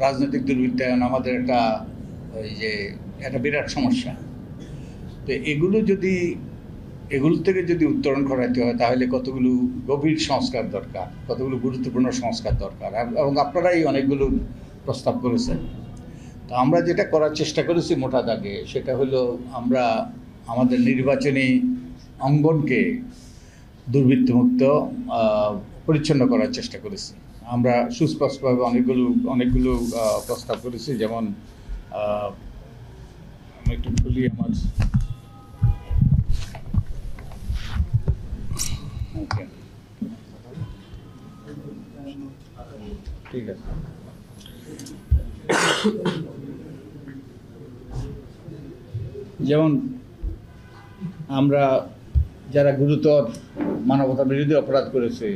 রাজনৈতিক দুর্বৃত্তায়ন আমাদের একটা একটা বিরাট সমস্যা। তো এগুলো থেকে যদি উত্তরণ করাইতে হয় তাহলে কতগুলো গভীর সংস্কার দরকার, কতগুলো গুরুত্বপূর্ণ সংস্কার দরকার, এবং আপনারাই অনেকগুলো প্রস্তাব করেছেন। তো আমরা যেটা করার চেষ্টা করেছি মোটা দাগে সেটা হলো আমরা আমাদের নির্বাচনী অঙ্গনকে দুর্বৃত্তমুক্ত পরিচ্ছন্ন করার চেষ্টা করেছি। আমরা সুস্পষ্টভাবে অনেকগুলো প্রস্তাব করেছি, যেমন আমি একটু বলি আমার ঠিক আছে। যেমন আমরা যারা গুরুতর মানবতা বিরোধী অপরাধ করেছে,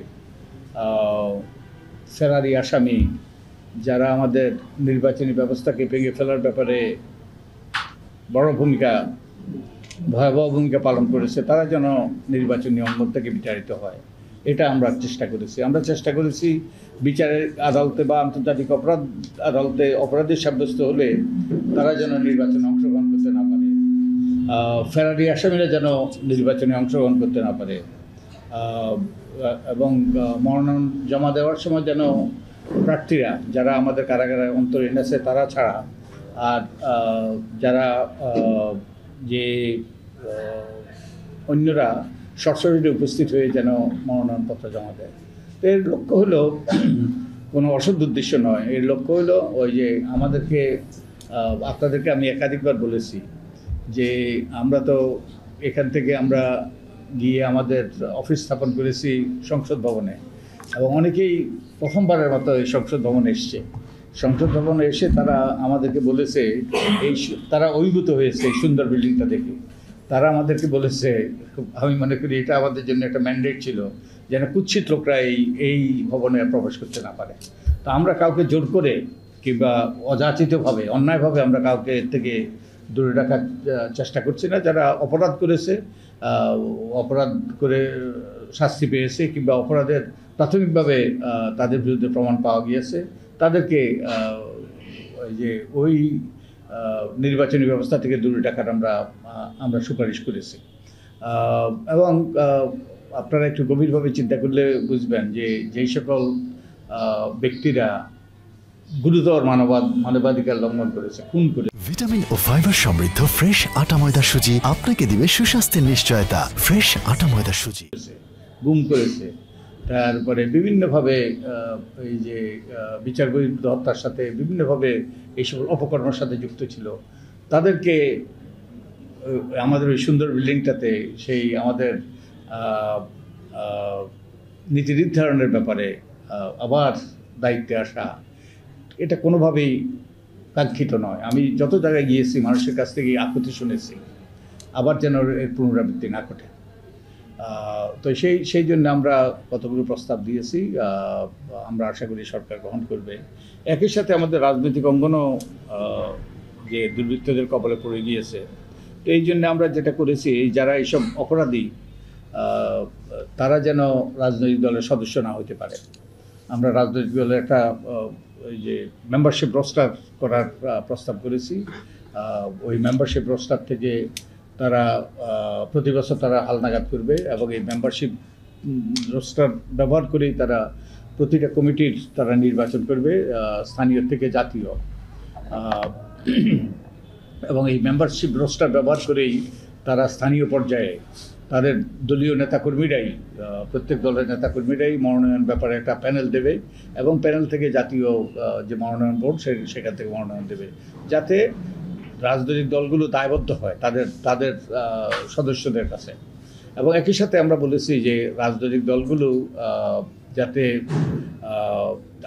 ফেরারি আসামি, যারা আমাদের নির্বাচনী ব্যবস্থাকে ভেঙে ফেলার ব্যাপারে ভয়াবহ ভূমিকা পালন করেছে, তারা যেন নির্বাচনী অঙ্গন থেকে বিচারিত হয়, এটা আমরা চেষ্টা করেছি। আমরা চেষ্টা করেছি বিচারের আদালতে বা আন্তর্জাতিক অপরাধ আদালতে অপরাধী সাব্যস্ত হলে তারা যেন নির্বাচনে অংশগ্রহণ করতে না পারে, ফেরারি আসামিরা যেন নির্বাচনে অংশগ্রহণ করতে না পারে, এবং মনোনয়ন জমা দেওয়ার সময় যেন প্রার্থীরা যারা আমাদের কারাগারে অন্তরীণ আছে তারা ছাড়া আর যারা যে অন্যরা সশরীরে উপস্থিত হয়ে যেন মনোনয়নপত্র জমা দেয়। তো এর লক্ষ্য হলো কোনো অসৎ উদ্দেশ্য নয়, এর লক্ষ্য হলো ওই যে আপনাদেরকে আমি একাধিকবার বলেছি যে আমরা তো এখান থেকে আমরা গিয়ে আমাদের অফিস স্থাপন করেছি সংসদ ভবনে, এবং অনেকেই প্রথমবারের মতো এই সংসদ ভবনে এসছে। সংসদ ভবনে এসে তারা আমাদেরকে বলেছে, তারা অভিভূত হয়েছে এই সুন্দর বিল্ডিংটা দেখে। তারা আমাদেরকে বলেছে, আমি মনে করি এটা আমাদের জন্য একটা ম্যান্ডেট ছিল, যেন কুৎসিত লোকরা এই ভবনে প্রবেশ করতে না পারে। তো আমরা কাউকে জোর করে কিংবা অযাচিতভাবে অন্যায়ভাবে আমরা কাউকে থেকে দূরে রাখার চেষ্টা করছি না। যারা অপরাধ করেছে, অপরাধ করে শাস্তি পেয়েছে কিংবা অপরাধের প্রাথমিকভাবে তাদের বিরুদ্ধে প্রমাণ পাওয়া গিয়েছে, তাদেরকে ওই নির্বাচনী ব্যবস্থা থেকে দূরে রাখার আমরা সুপারিশ করেছি। এবং আপনারা একটু গভীরভাবে চিন্তা করলে বুঝবেন যে যেই সকল ব্যক্তিরা গুরুতর মানবাধিকার লঙ্ঘন করেছে, খুন করে। ভিটামিন ও ফাইবার সমৃদ্ধ ফ্রেশ আটা ময়দা সুজি আপনাকে দিবে সুস্বাস্থ্যের নিশ্চয়তা। ফ্রেশ আটা ময়দা সুজি গুম করেছে, তারপরে বিভিন্নভাবে এই যে বিচার বহির্ভূত হত্যার সাথে বিভিন্নভাবে এই সকল অপকর্মের সাথে যুক্ত ছিল, তাদেরকে আমাদের ওই সুন্দর বিল্ডিংটাতে সেই আমাদের নীতি নির্ধারণের ব্যাপারে আবার দায়িত্বে আসা, এটা কোনোভাবেই কাঙ্ক্ষিত নয়। আমি যত জায়গায় গিয়েছি মানুষের কাছ থেকে আকুতি শুনেছি, আবার যেন এর পুনরাবৃত্তি না ঘটে। তো সেই জন্য আমরা কতগুলো প্রস্তাব দিয়েছি, আমরা আশা করি সরকার গ্রহণ করবে। একই সাথে আমাদের রাজনৈতিক অঙ্গনও যে দুর্বৃত্তদের কবলে পড়ে গিয়েছে, তো এই জন্য আমরা যেটা করেছি, যারা এইসব অপরাধী তারা যেন রাজনৈতিক দলের সদস্য না হতে পারে। আমরা রাজনৈতিক দলের একটা ওই যে মেম্বারশিপ রোস্টার করার প্রস্তাব করেছি। ওই মেম্বারশিপ রোস্টার থেকে তারা প্রতি বছর তারা হালনাগাদ করবে, এবং এই মেম্বারশিপ রোস্টার ব্যবহার করেই তারা প্রতিটা কমিটির তারা নির্বাচন করবে, স্থানীয় থেকে জাতীয়। এবং এই মেম্বারশিপ রোস্টার ব্যবহার করেই তারা স্থানীয় পর্যায়ে তাদের দলীয় নেতাকর্মীরাই, প্রত্যেক দলের নেতাকর্মীরাই মনোনয়ন ব্যাপারে একটা প্যানেল দেবে, এবং প্যানেল থেকে জাতীয় যে মনোনয়ন বোর্ড সেখান থেকে মনোনয়ন দেবে, যাতে রাজনৈতিক দলগুলো দায়বদ্ধ হয় তাদের সদস্যদের কাছে। এবং একই সাথে আমরা বলেছি যে রাজনৈতিক দলগুলো যাতে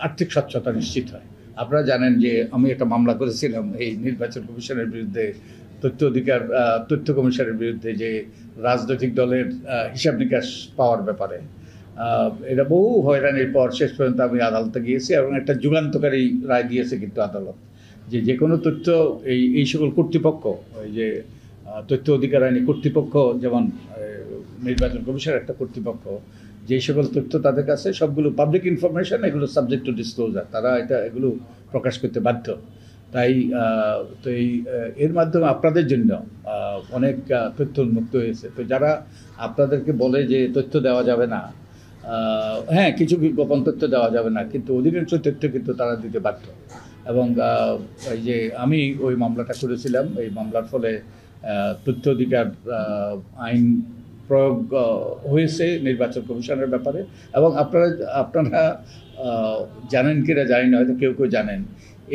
আর্থিক স্বচ্ছতা নিশ্চিত হয়। আপনারা জানেন যে আমি একটা মামলা করেছিলাম এই নির্বাচন কমিশনের বিরুদ্ধে, তথ্য কমিশনের বিরুদ্ধে, যে রাজনৈতিক দলের হিসাব নিকাশ পাওয়ার ব্যাপারে। এটা বহু হয়রানির পর শেষ পর্যন্ত আমি আদালতে গিয়েছি, এবং একটা যুগান্তকারী রায় দিয়েছে কিন্তু আদালত, যে কোনো তথ্য এই সকল কর্তৃপক্ষ, ওই যে তথ্য অধিকার আইনি কর্তৃপক্ষ, যেমন নির্বাচন কমিশনের একটা কর্তৃপক্ষ, যে সকল তথ্য তাদের কাছে সবগুলো পাবলিক ইনফরমেশন, এগুলো সাবজেক্ট টু ডিসক্লোজার, তারা এগুলো প্রকাশ করতে বাধ্য। তাই তো এর মাধ্যমে আপনাদের জন্য অনেক তথ্য উন্মুক্ত হয়েছে। তো যারা আপনাদেরকে বলে যে তথ্য দেওয়া যাবে না, হ্যাঁ কিছু গোপন তথ্য দেওয়া যাবে না, কিন্তু অধিকাংশ তথ্য কিন্তু তারা দিতে বাধ্য। এবং এই যে আমি ওই মামলাটা করেছিলাম, এই মামলার ফলে তথ্য অধিকার আইন প্রয়োগ হয়েছে নির্বাচন কমিশনের ব্যাপারে। এবং আপনারা জানেন কিনা জানি না, হয়তো কেউ জানেন,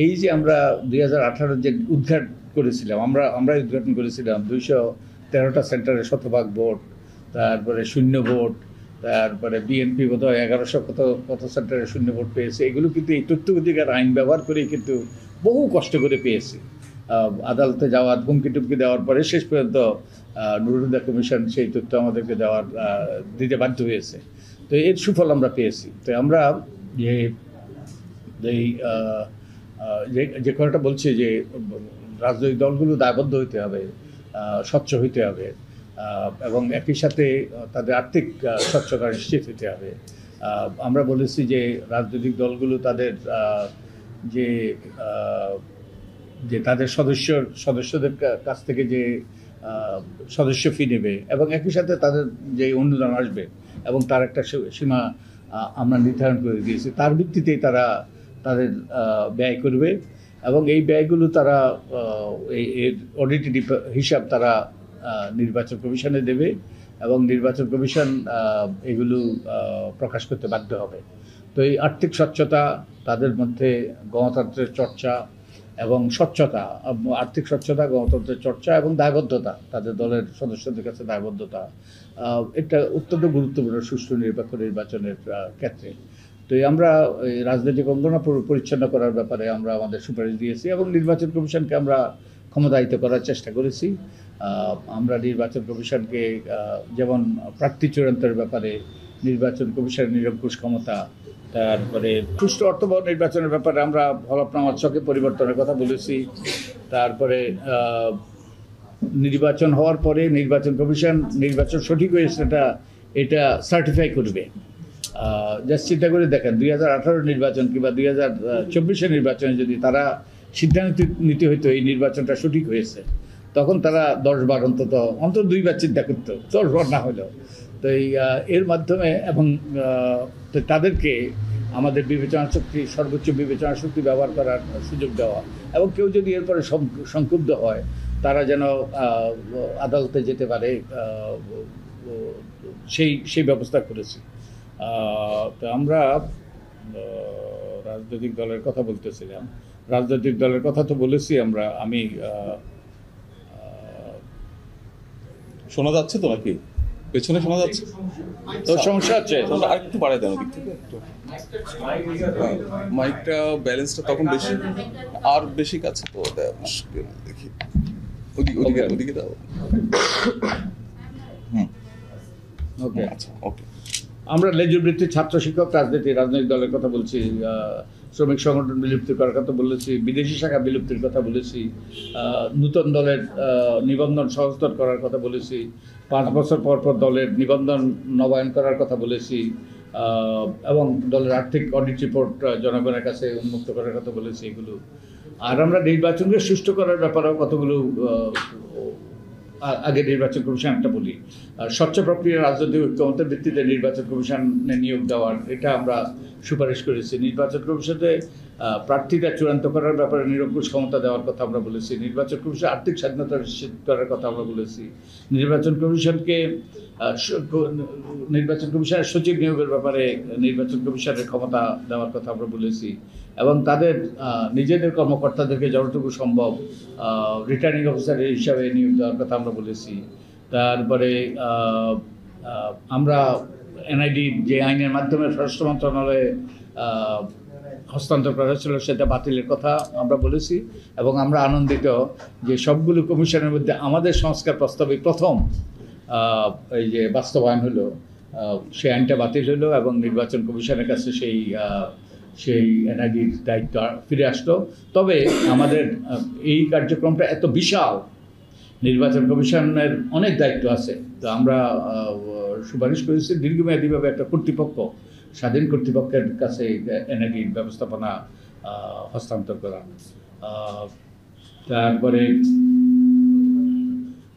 এই যে আমরা 2018 যে উদ্ঘাটন করেছিলাম, আমরা উদ্ঘাটন করেছিলাম 213টা সেন্টারে শতভাগ ভোট, তারপরে শূন্য ভোট, তারপরে বিএনপি বোধহয় 1100 কত সেন্টারে শূন্য ভোট পেয়েছে। এগুলো কিন্তু এই তথ্য অধিকার আইন ব্যবহার করেই কিন্তু বহু কষ্ট করে পেয়েছি। আদালতে যাওয়ার হুমকি টুমকি দেওয়ার পরে শেষ পর্যন্ত নুরুল কমিশন সেই তথ্য আমাদেরকে দিতে বাধ্য হয়েছে। তো এর সুফল আমরা পেয়েছি। তো আমরা যে কথাটা বলছি যে রাজনৈতিক দলগুলো দায়বদ্ধ হইতে হবে, স্বচ্ছ হইতে হবে, এবং একই সাথে তাদের আর্থিক স্বচ্ছতা নিশ্চিত হতে হবে। আমরা বলেছি যে রাজনৈতিক দলগুলো তাদের যে তাদের সদস্যদের কাছ থেকে যে সদস্য ফি নেবে, এবং একই সাথে তাদের যে অনুদান আসবে এবং তার একটা সীমা আমরা নির্ধারণ করে দিয়েছি। তার ভিত্তিতেই তারা তাদের ব্যয় করবে, এবং এই ব্যয়গুলো তারা এর অডিটেড হিসাব তারা নির্বাচন কমিশনে দেবে, এবং নির্বাচন কমিশন এগুলো প্রকাশ করতে বাধ্য হবে। তো এই আর্থিক স্বচ্ছতা, তাদের মধ্যে গণতন্ত্রের চর্চা এবং স্বচ্ছতা, আর্থিক স্বচ্ছতা, গণতন্ত্রের চর্চা এবং দায়বদ্ধতা, তাদের দলের সদস্যদের কাছে দায়বদ্ধতা, এটা অত্যন্ত গুরুত্বপূর্ণ সুষ্ঠু নিরপেক্ষ নির্বাচনের ক্ষেত্রে। তো আমরা রাজনৈতিক অঙ্গন পরিচ্ছন্ন করার ব্যাপারে আমরা আমাদের সুপারিশ দিয়েছি, এবং নির্বাচন কমিশনকে আমরা ক্ষমতায়িত করার চেষ্টা করেছি। আমরা নির্বাচন কমিশনকে যেমন প্রার্থী চূড়ান্তের ব্যাপারে নির্বাচন কমিশনের নিরঙ্কুশ ক্ষমতা, তারপরে সুষ্ঠু অর্থবহ নির্বাচনের ব্যাপারে আমরা হলফনামার ছকে পরিবর্তনের কথা বলেছি। তারপরে নির্বাচন হওয়ার পরে নির্বাচন কমিশন নির্বাচন সঠিক হয়েছে এটা সার্টিফাই করবে। জাস্ট চিন্তা করে দেখেন, 2018 নির্বাচন কিংবা 2024 নির্বাচনে যদি তারা সিদ্ধান্ত নিতে হইতো এই নির্বাচনটা সঠিক হয়েছে, তখন তারা 10 বার অন্তত 2বার চিন্তা করতো, 10 বার না হলেও। তো এর মাধ্যমে এবং তাদেরকে আমাদের বিবেচনা শক্তি, সর্বোচ্চ বিবেচনা শক্তি ব্যবহার করার সুযোগ দেওয়া, এবং কেউ যদি এরপরে সংক্ষুব্ধ হয় তারা যেন আদালতে যেতে পারে, সেই ব্যবস্থা করেছি। তো আমরা রাজনৈতিক দলের কথা বলতেছিলাম, রাজনৈতিক দলের কথা তো বলেছি আমরা। আমি শোনা যাচ্ছে তো নাকি? পেছনে শোনা যাচ্ছে তো সমস্যা হচ্ছে, আর একটু বাড়ায় দেন ওদিক থেকে একটু। মাইকটা ব্যালেন্সটা তখন বেশি আর বেশি কাছে তো দেওয়া মুশকিল। দেখি ওদিকে দাও। ওকে, আচ্ছা ওকে। আমরা লেজুর বৃত্তি, ছাত্র, শিক্ষক, রাজনৈতিক দলের কথা বলছি, শ্রমিক সংগঠন বিলুপ্তি করার কথা বলেছি, বিদেশি শাখা বিলুপ্তির কথা বলেছি, নূতন দলের নিবন্ধন সহজতর করার কথা বলেছি, 5 বছর পর দলের নিবন্ধন নবায়ন করার কথা বলেছি, এবং দলের আর্থিক অডিট রিপোর্ট জনগণের কাছে উন্মুক্ত করার কথা বলেছি এগুলো। আর আমরা নির্বাচনকে সুষ্ঠু করার ব্যাপারেও কতগুলো আগে নির্বাচন কমিশন একটা বলি, স্বচ্ছ প্রক্রিয়া রাজনৈতিক ঐক্যমতের ভিত্তিতে নির্বাচন কমিশনে নিয়োগ দেওয়ার এটা আমরা সুপারিশ করেছি। নির্বাচন কমিশনে প্রার্থীরা চূড়ান্ত করার ব্যাপারে নিরঙ্কুশ ক্ষমতা দেওয়ার কথা আমরা বলেছি। নির্বাচন কমিশন আর্থিক স্বাধীনতা নিশ্চিত করার কথা আমরা বলেছি। নির্বাচন কমিশনের সচিব নিয়োগের ব্যাপারে নির্বাচন কমিশনের ক্ষমতা দেওয়ার কথা আমরা বলেছি, এবং তাদের নিজেদের কর্মকর্তাদেরকে যতটুকু সম্ভব রিটার্নিং অফিসার হিসাবে নিয়োগ দেওয়ার কথা আমরা বলেছি। তারপরে আমরা এনআইডি যে আইনের মাধ্যমে স্বরাষ্ট্র মন্ত্রণালয়ে হস্তান্তর করা হয়েছিল সেটা বাতিলের কথা আমরা বলেছি, এবং আমরা আনন্দিত যে সবগুলো কমিশনের মধ্যে আমাদের সংস্কার প্রস্তাবে প্রথম এই যে বাস্তবায়ন হলো, সেই আইনটা বাতিল হলো, এবং নির্বাচন কমিশনের কাছে সেই এনআইডির দায়িত্ব ফিরে আসলো। তবে আমাদের এই কার্যক্রমটা এত বিশাল, নির্বাচন কমিশনের অনেক দায়িত্ব আছে। তো তো আমরা সুপারিশ করেছি দীর্ঘমেয়াদীভাবে একটা কর্তৃপক্ষ, স্বাধীন কর্তৃপক্ষের কাছে এনআইডির ব্যবস্থাপনা হস্তান্তর করা। তারপরে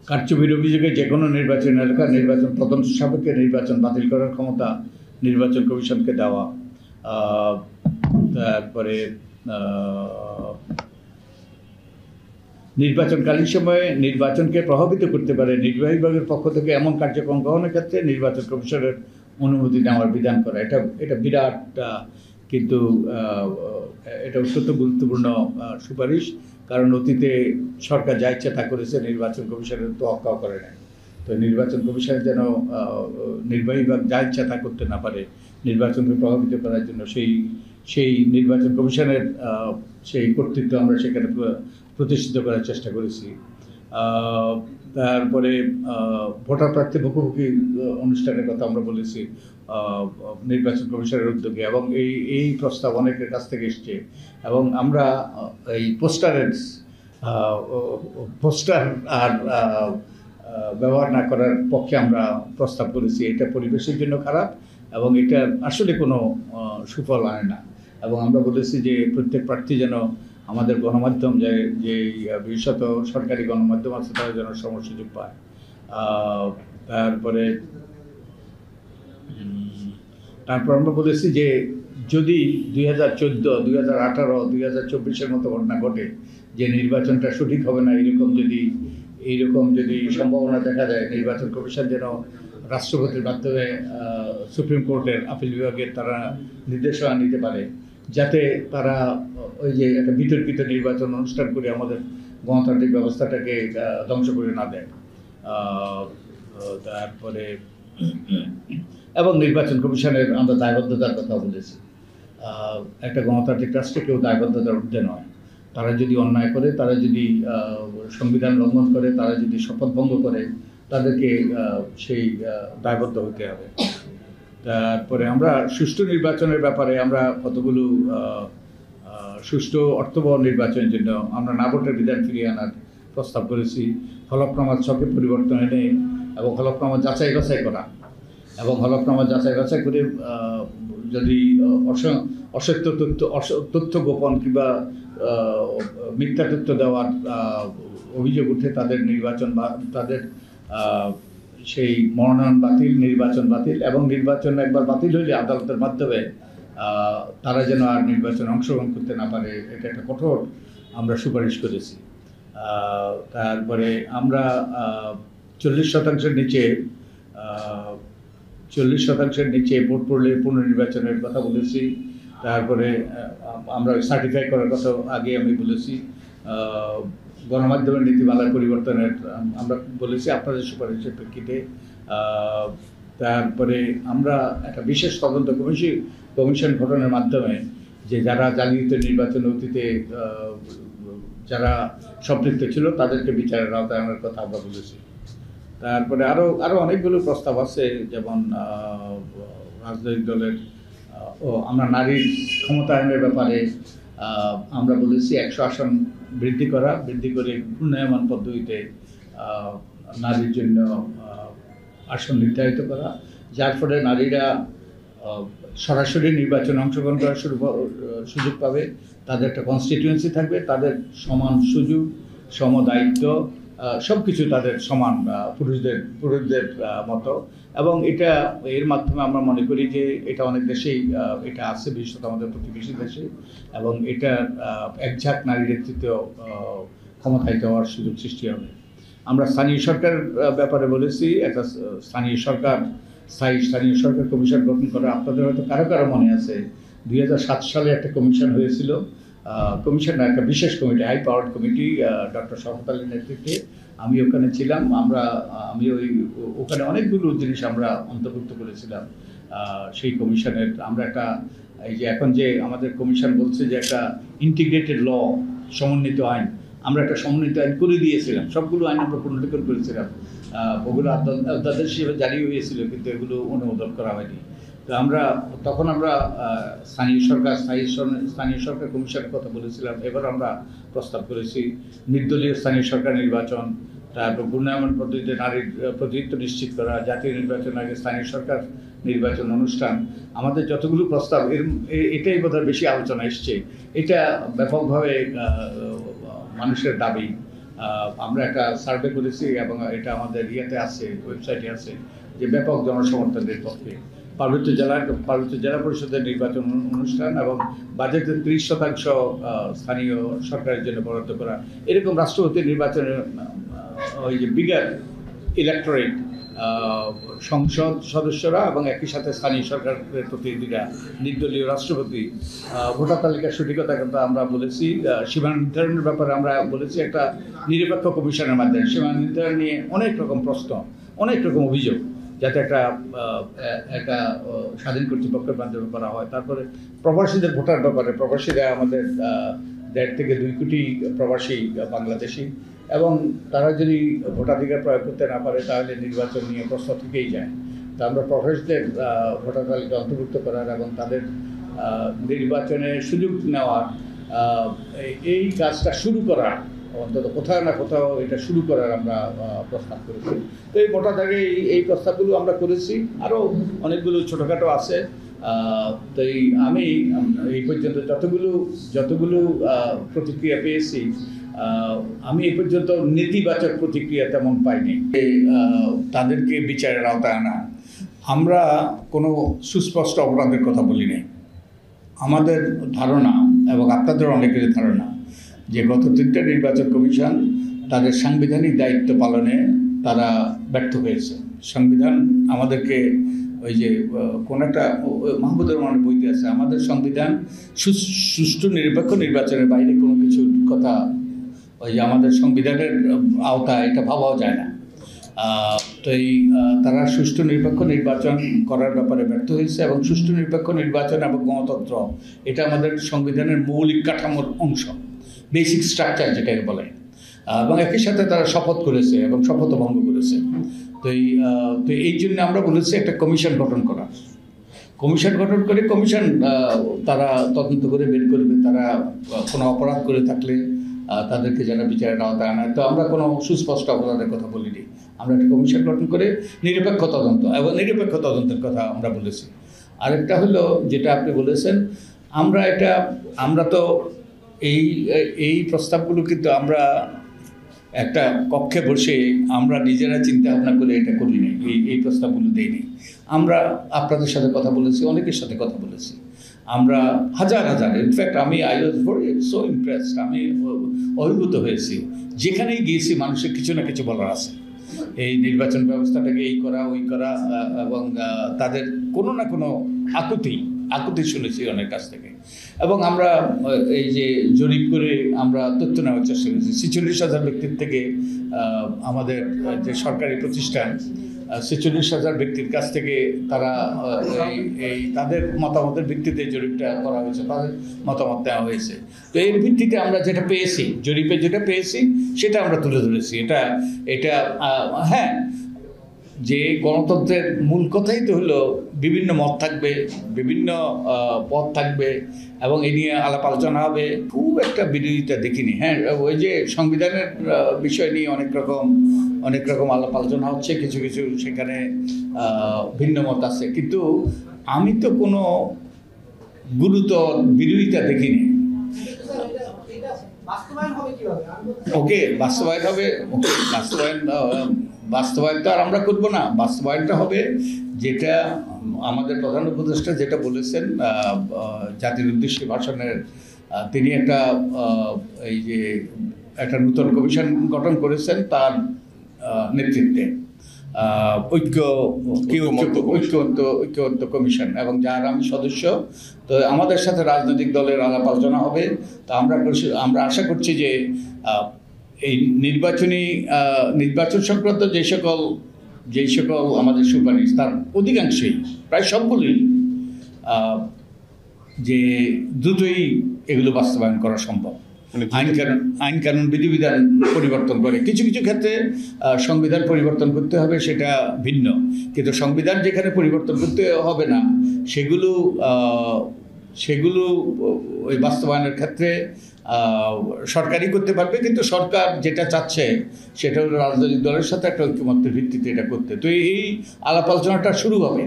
কারচুপির অভিযোগে যে কোনো নির্বাচন এলাকা নির্বাচন তদন্ত সাপেক্ষে নির্বাচন বাতিল করার ক্ষমতা নির্বাচন কমিশনকে দেওয়া। তারপরে নির্বাচনকালীন সময়ে নির্বাচনকে প্রভাবিত করতে পারে নির্বাহী বিভাগের পক্ষ থেকে এমন কার্যক্রম গ্রহণের ক্ষেত্রে নির্বাচন কমিশনের অনুমতি নেওয়ার বিধান করা। এটা বিরাট কিন্তু এটা অত্যন্ত গুরুত্বপূর্ণ সুপারিশ, কারণ অতীতে সরকার যা ইচ্ছা তা করেছে, নির্বাচন কমিশনের তোয়াক্কাও করে নাই। তো নির্বাচন কমিশন যেন নির্বাহী বিভাগ যা ইচ্ছা তা করতে না পারে নির্বাচনকে প্রভাবিত করার জন্য সেই নির্বাচন কমিশনের সেই কর্তৃত্ব আমরা সেখানে প্রতিষ্ঠিত করার চেষ্টা করেছি। তারপরে ভোটার প্রার্থী মুখোমুখি অনুষ্ঠানের কথা আমরা বলেছি নির্বাচন কমিশনের উদ্যোগে, এবং এই প্রস্তাব অনেকের কাছ থেকে এসছে, এবং আমরা এই পোস্টার আর ব্যবহার না করার পক্ষে আমরা প্রস্তাব করেছি। এটা পরিবেশের জন্য খারাপ এবং এটা আসলে কোনো সুফল আনে না। এবং আমরা বলেছি যে প্রত্যেক প্রার্থী যেন আমাদের গণমাধ্যম যে বিশেষত সরকারি গণমাধ্যম আছে তারা যেন সুযোগ পায়। তারপর আমরা বলেছি যে যদি 2014, 2018, 2024-এর মতো ঘটনা ঘটে যে নির্বাচনটা সঠিক হবে না, এইরকম যদি সম্ভাবনা দেখা যায়, নির্বাচন কমিশন যেন রাষ্ট্রপতির মাধ্যমে সুপ্রিম কোর্টের আপিল বিভাগের তারা নির্দেশনা নিতে পারে, যাতে তারা ওই যে একটা বিতর্কিত নির্বাচন অনুষ্ঠান করে আমাদের গণতান্ত্রিক ব্যবস্থাটাকে ধ্বংস করে না দেয়। তারপরে এবং নির্বাচন কমিশনের আমরা দায়বদ্ধতার কথা বলেছি। একটা গণতান্ত্রিক রাষ্ট্রে কেউ দায়বদ্ধতার ঊর্ধ্বে নয়। তারা যদি অন্যায় করে, তারা যদি সংবিধান লঙ্ঘন করে, তারা যদি শপথ ভঙ্গ করে, তাদেরকে সেই দায়বদ্ধ হতে হবে। তারপরে আমরা সুষ্ঠু নির্বাচনের ব্যাপারে আমরা কতগুলো সুষ্ঠু অর্থবহ নির্বাচনের জন্য আমরা না ভোটের বিধান ফিরিয়ে আনার প্রস্তাব করেছি। হলফনামা ছকে পরিবর্তন এনে এবং হলফনামা যাচাই বাছাই করা, এবং হলফনামা যাচাই বাছাই করে যদি অসত্য তথ্য গোপন কিংবা মিথ্যা তথ্য দেওয়ার অভিযোগ উঠে তাদের নির্বাচন বা তাদের সেই মনোনয়ন বাতিল, নির্বাচন বাতিল, এবং নির্বাচন একবার বাতিল হইলে আদালতের মাধ্যমে তারা যেন আর নির্বাচনে অংশগ্রহণ করতে না পারে, এটা একটা কঠোর আমরা সুপারিশ করেছি। তারপরে আমরা 40% নিচে ভোট পড়লে পুনর্নির্বাচনের কথা বলেছি। তারপরে আমরা সার্টিফাই করার কথা আগে আমি বলেছি। গণমাধ্যমের নীতিমালার পরিবর্তনের আমরা বলেছি আপনাদের সুপারিশের প্রেক্ষিতে। তারপরে আমরা একটা বিশেষ তদন্ত কমিশন গঠনের মাধ্যমে যে যারা জালিয়াতি নির্বাচন অতীতে যারা সম্পৃক্ত ছিল তাদেরকে বিচারের আওতায় আনার কথা আমরা বলেছি। তারপরে আরও অনেকগুলো প্রস্তাব আছে, যেমন রাজনৈতিক দলের আমরা নারীর ক্ষমতায়নের ব্যাপারে আমরা বলেছি 100 আসন বৃদ্ধি করে ঘূর্ণায়মান পদ্ধতিতে নারীর জন্য আসন নির্ধারিত করা, যার ফলে নারীরা সরাসরি নির্বাচনে অংশগ্রহণ করার সুযোগ পাবে, তাদের একটা কনস্টিটিউয়েন্সি থাকবে, তাদের সমান সুযোগ, সম দায়িত্ব, সব কিছু তাদের সমান পুরুষদের মতো। এবং এর মাধ্যমে আমরা মনে করি যে এটা অনেক দেশেই এটা আছে, বিশেষত আমাদের প্রতিবেশী দেশে, এবং এটা একঝাঁক নারী নেতৃত্ব ক্ষমতায়িত হওয়ার সুযোগ সৃষ্টি হবে। আমরা স্থানীয় সরকারের ব্যাপারে বলেছি একটা স্থানীয় সরকার কমিশন গঠন করা। আপনাদের হয়তো কারো মনে আছে 2007 সালে একটা কমিশন হয়েছিল, কমিশন একটা বিশেষ committee, high powered committee, doctor Shaukat আলীর নেতৃত্বে। আমি ওখানে ছিলাম। আমি ওখানে অনেকগুলো জিনিস আমরা অন্তর্ভুক্ত করেছিলাম সেই কমিশনের। আমরা একটা এই যে এখন যে আমাদের কমিশন বলছে যে একটা ইন্টিগ্রেটেড ল, সমন্বিত আইন, আমরা একটা সমন্বিত আইন করে দিয়েছিলাম। সবগুলো আইন আমরা পুনর্লিখন করেছিলাম, ওগুলো অধ্যাদেশ হিসেবে জারি হয়েছিল, কিন্তু এগুলো অনুমোদন করা হয়নি। তো তখন আমরা স্থানীয় সরকার কমিশনের কথা বলেছিলাম। এবার আমরা প্রস্তাব করেছি নির্দলীয় স্থানীয় সরকার নির্বাচন, তারপর ঘূর্ণায়মান পদ্ধতিতে নারীর প্রতিনিধিত্ব নিশ্চিত করা, জাতীয় নির্বাচন আগে স্থানীয় সরকার নির্বাচন অনুষ্ঠান, আমাদের যতগুলো প্রস্তাব এটাই বোধহয় বেশি আলোচনা এসছে। এটা ব্যাপকভাবে মানুষের দাবি। আমরা একটা সার্ভে করেছি এবং এটা আমাদের আছে, ওয়েবসাইটে আছে, যে ব্যাপক জনসমর্থনের পক্ষে পার্বত্য জেলা পরিষদের নির্বাচন অনুষ্ঠান এবং বাজেটের 30% স্থানীয় সরকারের জন্য বরাদ্দ করা, এরকম রাষ্ট্রপতি নির্বাচনের ওই যে বিগার ইলেকটোরেট সংসদ সদস্যরা এবং একই সাথে স্থানীয় সরকারের প্রতিনিধিরা, নির্দলীয় রাষ্ট্রপতি, ভোটার তালিকার সঠিকতা কথা আমরা বলেছি। সীমা নির্ধারণের ব্যাপারে আমরা বলেছি একটা নিরপেক্ষ কমিশনের মাধ্যমে সীমা নির্ধারণ নিয়ে অনেক রকম প্রশ্ন, অনেক রকম অভিযোগ, যাতে একটা স্বাধীন কর্তৃপক্ষের মাধ্যমে করা হয়। তারপরে প্রবাসীদের ভোটার ব্যাপারে, প্রবাসীরা আমাদের 1.5 থেকে 2 কোটি প্রবাসী বাংলাদেশি, এবং তারা যদি ভোটাধিকার প্রয়োগ করতে না পারে তাহলে নির্বাচন নিয়ে প্রশ্ন থেকেই যায়। তা আমরা প্রবাসীদের ভোটার তালিকা অন্তর্ভুক্ত করার এবং তাদের নির্বাচনে সুযোগ নেওয়ার এই কাজটা শুরু করার, অন্তত কোথাও না কোথাও এটা শুরু করার আমরা প্রস্তাব করেছি। তো এই মোটা দাগে এই প্রস্তাবগুলো আমরা করেছি, আরও অনেকগুলো ছোটোখাটো আছে। তো আমি এই পর্যন্ত যতগুলো প্রতিক্রিয়া পেয়েছি, আমি এই পর্যন্ত নেতিবাচক প্রতিক্রিয়া তেমন পাইনি। তাদেরকে বিচারের আওতায় আনা, আমরা কোনো সুস্পষ্ট অপরাধের কথা বলি নাই। আমাদের ধারণা এবং আপনাদের অনেকেরই ধারণা যে গত 3টা নির্বাচন কমিশন তাদের সাংবিধানিক দায়িত্ব পালনে তারা ব্যর্থ হয়েছে। সংবিধান আমাদেরকে ওই যে কোন একটা মাহমুদুর রহমানের বইতে আছে, আমাদের সংবিধান সুষ্ঠু নিরপেক্ষ নির্বাচনের বাইরে কোনো কিছুর কথা ওই যে আমাদের সংবিধানের আওতায় এটা ভাবাও যায় না। তো তারা সুষ্ঠু নিরপেক্ষ নির্বাচন করার ব্যাপারে ব্যর্থ হয়েছে, এবং সুষ্ঠু নিরপেক্ষ নির্বাচন এবং গণতন্ত্র এটা আমাদের সংবিধানের মৌলিক কাঠামোর অংশ, বেসিক স্ট্রাকচার যেটাকে বলে। এবং একই সাথে তারা শপথ করেছে এবং শপথও ভঙ্গ করেছে। তো এই জন্য আমরা বলেছি একটা কমিশন গঠন করা। কমিশন গঠন করে কমিশন তারা তদন্ত করে বের করবে, তারা কোনো অপরাধ করে থাকলে তাদেরকে যেন বিচারের আওতায় আনা। তো আমরা কোনো সুস্পষ্ট অপরাধের কথা বলিনি, আমরা একটা কমিশন গঠন করে নিরপেক্ষ তদন্ত এবং নিরপেক্ষ তদন্তের কথা আমরা বলেছি। আরেকটা হলো যেটা আপনি বলেছেন, আমরা তো এই প্রস্তাবগুলো কিন্তু আমরা একটা কক্ষে বসে আমরা নিজেরা চিন্তা ভাবনা করে এটা করিনি, এই প্রস্তাবগুলো দিইনি। আমরা আপনাদের সাথে কথা বলেছি, অনেকের সাথে কথা বলেছি, আমরা হাজার ইনফ্যাক্ট আমি I was very so impressed, আমি অভিভূত হয়েছি। যেখানেই গিয়েছি মানুষের কিছু না কিছু বলার আছে, এই নির্বাচন ব্যবস্থাটাকে এই করা ওই করা, এবং তাদের কোনো না কোনো আকুতি শুনেছি অনেক কাছ থেকে। এবং আমরা এই যে জরিপ করে আমরা তথ্য নেওয়ার চেষ্টা করেছি। 46,000 ব্যক্তির থেকে আমাদের যে সরকারি প্রতিষ্ঠান 46,000 ব্যক্তির কাছ থেকে তারা তাদের মতামতের ভিত্তিতে জরিপটা করা হয়েছে, তাদের মতামত দেওয়া হয়েছে। তো এর ভিত্তিতে আমরা যেটা পেয়েছি, জরিপে যেটা পেয়েছি সেটা আমরা তুলে ধরেছি। এটা হ্যাঁ, যে গণতন্ত্রের মূল কথাই তো হলো বিভিন্ন মত থাকবে, বিভিন্ন পথ থাকবে, এবং এ নিয়ে আলাপ আলোচনা হবে। খুব একটা বিরোধিতা দেখিনি। হ্যাঁ, ওই যে সংবিধানের বিষয় নিয়ে অনেক রকম আলাপ আলোচনা হচ্ছে, কিছু সেখানে ভিন্ন মত আছে, কিন্তু আমি তো কোনো গুরুতর বিরোধিতা দেখিনি। ওকে, বাস্তবায়ন হবে, বাস্তবায়ন তো আর আমরা করবো না। বাস্তবায়নটা হবে যেটা আমাদের প্রধান উপদেষ্টা যেটা বলেছেন জাতির উদ্দেশ্যে ভাষণের, তিনি এই যে একটা নতুন কমিশন গঠন করেছেন তার নেতৃত্বে, ঐক্যবদ্ধ কমিশন, এবং যার আমি সদস্য। তো আমাদের সাথে রাজনৈতিক দলের আলাপ আলোচনা হবে। তো আমরা আশা করছি যে এই নির্বাচন সংক্রান্ত যেই সকল আমাদের সুপারিশ, তার অধিকাংশই, প্রায় সবগুলোই যে দ্রুতই এগুলো বাস্তবায়ন করা সম্ভব। আইন কানুন বিধিবিধান পরিবর্তন করে কিছু ক্ষেত্রে সংবিধান পরিবর্তন করতে হবে, সেটা ভিন্ন। কিন্তু সংবিধান যেখানে পরিবর্তন করতে হবে না, সেগুলো ওই বাস্তবায়নের ক্ষেত্রে সরকারই করতে পারবে, কিন্তু সরকার যেটা চাচ্ছে সেটা হলো রাজনৈতিক দলের সাথে একটা ঐক্যমত্যের ভিত্তিতে এটা করতে। তো এই আলাপ আলোচনাটা শুরু হবে,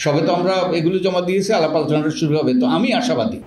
সবে তো আমরা এগুলো জমা দিয়েছি, আলাপ আলোচনাটা শুরু হবে। তো আমি আশাবাদী